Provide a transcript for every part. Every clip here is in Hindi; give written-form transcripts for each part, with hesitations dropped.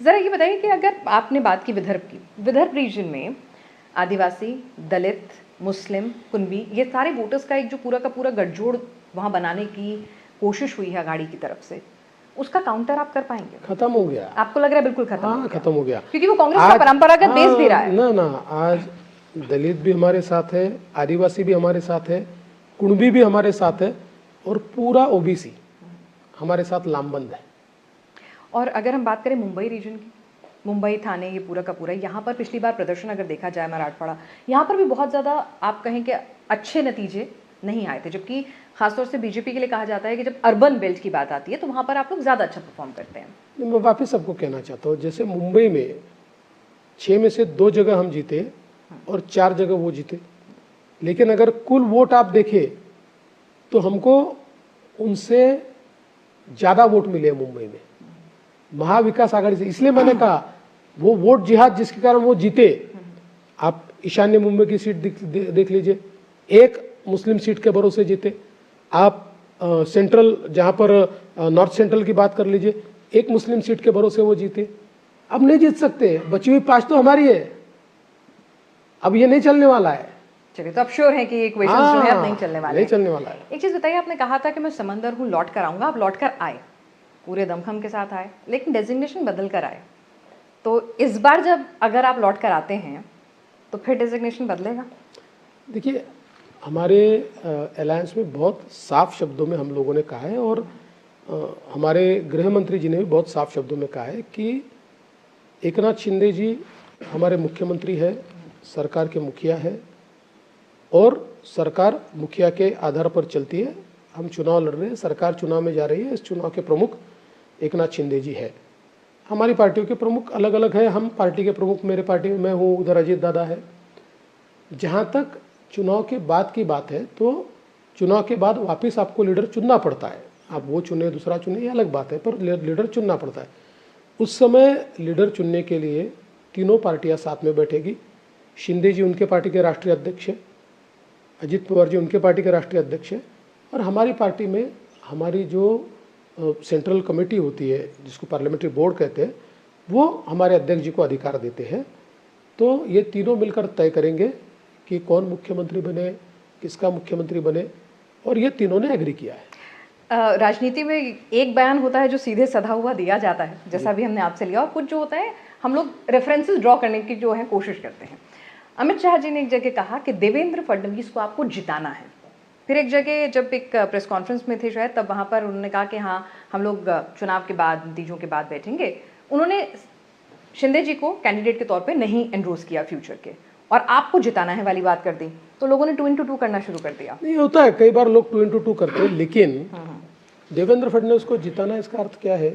ज़रा ये बताइए कि अगर आपने बात की विदर्भ की, विदर्भ रीजन में आदिवासी, दलित, मुस्लिम, कुणबी ये सारे वोटर्स का एक जो पूरा का पूरा गठजोड़ वहाँ बनाने की कोशिश हुई है अघाड़ी की तरफ से, उसका काउंटर आप कर पाएंगे? खत्म हो गया। आपको लग रहा है बिल्कुल खत्म हो हाँ, गया? खत्म हो गया क्योंकि वो कांग्रेस का परंपरागत बेस दे रहा है। ना ना, आज दलित भी हमारे साथ है, आदिवासी भी हमारे साथ है, कुणबी भी हमारे साथ है और पूरा ओबीसी हमारे साथ लामबंद है। और अगर हम बात करें मुंबई रीजन की, मुंबई थाने ये पूरा का पूरा, यहाँ पर पिछली बार प्रदर्शन अगर देखा जाए मराठवाड़ा, यहाँ पर भी बहुत ज़्यादा आप कहें कि अच्छे नतीजे नहीं आए थे, जबकि खासतौर से बीजेपी के लिए कहा जाता है कि जब अर्बन बेल्ट की बात आती है तो वहाँ पर आप लोग ज़्यादा अच्छा परफॉर्म करते हैं। मैं वापस सबको कहना चाहता हूँ, जैसे मुंबई में 6 में से 2 जगह हम जीते और 4 जगह वो जीते, लेकिन अगर कुल वोट आप देखें तो हमको उनसे ज़्यादा वोट मिले मुंबई में महाविकास आघाड़ी से। इसलिए मैंने कहा वो वोट जिहाद जिसके कारण वो जीते। आप ईशान्य मुंबई की सीट देख लीजिए, एक मुस्लिम सीट के भरोसे जीते। आप सेंट्रल जहां पर नॉर्थ सेंट्रल की बात कर लीजिए, एक मुस्लिम सीट के भरोसे वो जीते। अब नहीं जीत सकते, बची हुई 5 तो हमारी है, अब ये नहीं चलने वाला है। चलिए, तो अब श्योर है कि ये इक्वेशंस जो है अब नहीं चलने वाले, नहीं चलने वाला है। एक चीज़ बताइए, आपने कहा था कि मैं समंदर हूँ, लौट कर आऊँगा, आप लौट कर आए, पूरे दमखम के साथ आए, लेकिन डेजिग्नेशन बदल कर आए। तो इस बार जब अगर आप लौट कर आते हैं तो फिर डेजिग्नेशन बदलेगा? देखिए, हमारे अलायंस में बहुत साफ शब्दों में हम लोगों ने कहा है और हमारे गृह मंत्री जी ने भी बहुत साफ शब्दों में कहा है कि एकनाथ शिंदे जी हमारे मुख्यमंत्री है, सरकार के मुखिया है और सरकार मुखिया के आधार पर चलती है। हम चुनाव लड़ रहे हैं, सरकार चुनाव में जा रही है, इस चुनाव के प्रमुख एकनाथ शिंदे जी है। हमारी पार्टियों के प्रमुख अलग अलग है, हम पार्टी के प्रमुख, मेरे पार्टी में मैं हूँ, उधर अजीत दादा है। जहाँ तक चुनाव के बाद की बात है तो चुनाव के बाद वापस आपको लीडर चुनना पड़ता है, आप वो चुने दूसरा चुने ये अलग बात है, पर लीडर चुनना पड़ता है। उस समय लीडर चुनने के लिए तीनों पार्टियां साथ में बैठेगी। शिंदे जी उनके पार्टी के राष्ट्रीय अध्यक्ष है, अजीत पवार जी उनके पार्टी के राष्ट्रीय अध्यक्ष है और हमारी पार्टी में हमारी जो सेंट्रल कमेटी होती है जिसको पार्लियामेंट्री बोर्ड कहते हैं, वो हमारे अध्यक्ष जी को अधिकार देते हैं। तो ये तीनों मिलकर तय करेंगे कि कौन मुख्यमंत्री बने, किसका मुख्यमंत्री बने, और ये तीनों ने एग्री किया है। राजनीति में एक बयान होता है जो सीधे सधा हुआ दिया जाता है, जैसा भी हमने आपसे लिया, और कुछ जो होता है हम लोग रेफरेंसेस ड्रॉ करने की जो है कोशिश करते हैं। अमित शाह जी ने एक जगह कहा कि देवेंद्र फडणवीस को आपको जिताना है। फिर एक जगह जब एक प्रेस कॉन्फ्रेंस में थे शायद, तब वहाँ पर उन्होंने कहा कि हाँ हम लोग चुनाव के बाद, नतीजों के बाद बैठेंगे। उन्होंने शिंदे जी को कैंडिडेट के तौर पे नहीं एंडोर्स किया फ्यूचर के, और आपको जिताना है वाली बात कर दी, तो लोगों ने 2x2 करना शुरू कर दिया। नहीं होता है, कई बार लोग 2x2 करते हैं, लेकिन देवेंद्र फडणवीस को जिताना इसका अर्थ क्या है?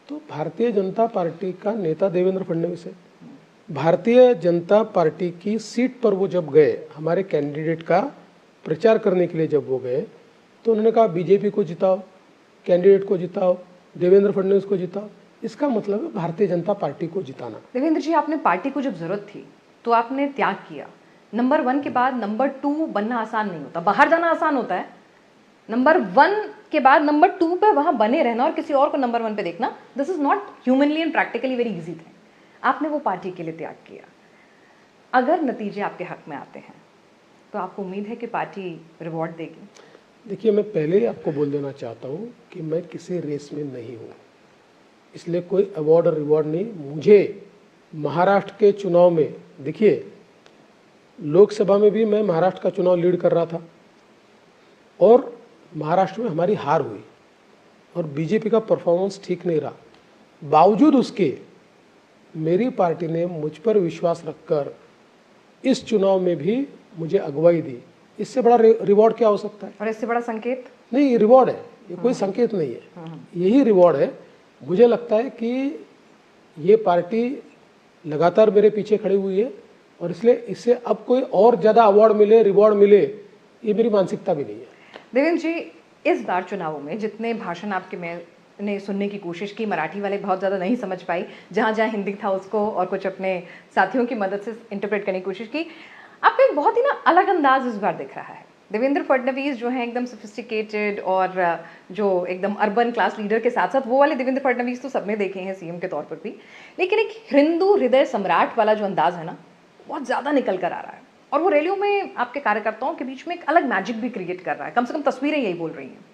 तो भारतीय जनता पार्टी का नेता देवेंद्र फडणवीस है। भारतीय जनता पार्टी की सीट पर वो जब गए, हमारे कैंडिडेट का प्रचार करने के लिए जब वो गए, तो उन्होंने कहा बीजेपी को जिताओ, कैंडिडेट को जिताओ, देवेंद्र फडणवीस को जिताओ। इसका मतलब है भारतीय जनता पार्टी को जिताना। देवेंद्र जी, आपने पार्टी को जब जरूरत थी तो आपने त्याग किया। नंबर 1 के बाद नंबर 2 बनना आसान नहीं होता, बाहर जाना आसान होता है, नंबर 1 के बाद नंबर 2 पे वहां बने रहना और किसी और को नंबर 1 पे देखना, this is not humanly and practically very easy thing. आपने वो पार्टी के लिए त्याग किया। अगर नतीजे आपके हक में आते हैं तो आपको उम्मीद है कि पार्टी रिवॉर्ड देगी? देखिए, मैं पहले ही आपको बोल देना चाहता हूँ कि मैं किसी रेस में नहीं हूँ, इसलिए कोई अवार्ड और रिवॉर्ड नहीं। मुझे महाराष्ट्र के चुनाव में, देखिए लोकसभा में भी मैं महाराष्ट्र का चुनाव लीड कर रहा था और महाराष्ट्र में हमारी हार हुई और बीजेपी का परफॉर्मेंस ठीक नहीं रहा। बावजूद उसके मेरी पार्टी ने मुझ पर विश्वास रखकर इस चुनाव में भी मुझे अगुवाई दी। इससे बड़ा रिवॉर्ड क्या हो सकता है? और इससे बड़ा संकेत? नहीं, ये रिवॉर्ड है, ये कोई संकेत नहीं है, यही रिवॉर्ड है। मुझे लगता है कि ये पार्टी लगातार मेरे पीछे खड़ी हुई है और इसलिए इससे अब कोई और ज़्यादा अवार्ड मिले, रिवॉर्ड मिले, ये मेरी मानसिकता भी नहीं है। देवेंद्र जी, इस बार चुनावों में जितने भाषण आपके मैंने सुनने की कोशिश की, मराठी वाले बहुत ज़्यादा नहीं समझ पाई, जहाँ जहाँ हिंदी था उसको और कुछ अपने साथियों की मदद से इंटरप्रेट करने की कोशिश की, आपका एक बहुत ही ना अलग अंदाज इस बार दिख रहा है। देवेंद्र फडणवीस जो है एकदम सोफिस्टिकेटेड और जो एकदम अर्बन क्लास लीडर के साथ साथ वो वाले देवेंद्र फडणवीस तो सबने देखे हैं सीएम के तौर पर भी, लेकिन एक हिंदू हृदय सम्राट वाला जो अंदाज है ना, बहुत ज़्यादा निकल कर आ रहा है और वो रैलियों में आपके कार्यकर्ताओं के बीच में एक अलग मैजिक भी क्रिएट कर रहा है, कम से कम तस्वीरें यही बोल रही हैं।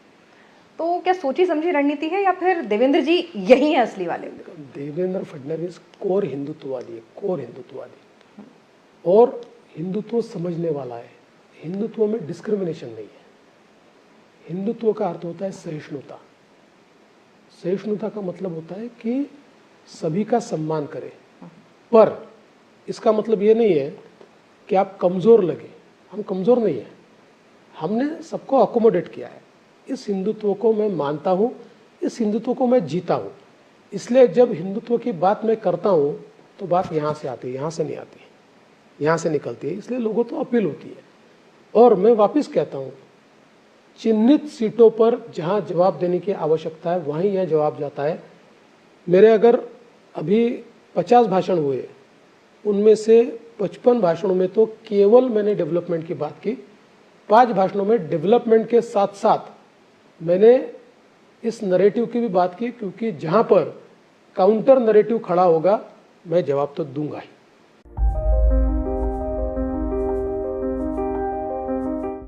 तो क्या सोची समझी रणनीति है या फिर देवेंद्र जी यही है असली वाले? देवेंद्र फडणवीस कोर हिंदुत्ववादी है, कोर हिंदुत्ववादी, और हिंदुत्व समझने वाला है। हिंदुत्व में डिस्क्रिमिनेशन नहीं है। हिंदुत्व का अर्थ होता है सहिष्णुता। सहिष्णुता का मतलब होता है कि सभी का सम्मान करें, पर इसका मतलब ये नहीं है कि आप कमज़ोर लगे। हम कमज़ोर नहीं हैं, हमने सबको अकोमोडेट किया है। इस हिंदुत्व को मैं मानता हूँ, इस हिंदुत्व को मैं जीता हूँ। इसलिए जब हिंदुत्व की बात मैं करता हूँ तो बात यहाँ से आती है, यहाँ से नहीं आती, यहाँ से निकलती है। इसलिए लोगों तो अपील होती है। और मैं वापस कहता हूँ, चिन्हित सीटों पर जहाँ जवाब देने की आवश्यकता है वहीं यह जवाब जाता है। मेरे अगर अभी 50 भाषण हुए, उनमें से 55 भाषणों में तो केवल मैंने डेवलपमेंट की बात की। 5 भाषणों में डेवलपमेंट के साथ साथ मैंने इस नरेटिव की भी बात की, क्योंकि जहाँ पर काउंटर नरेटिव खड़ा होगा मैं जवाब तो दूंगा ही।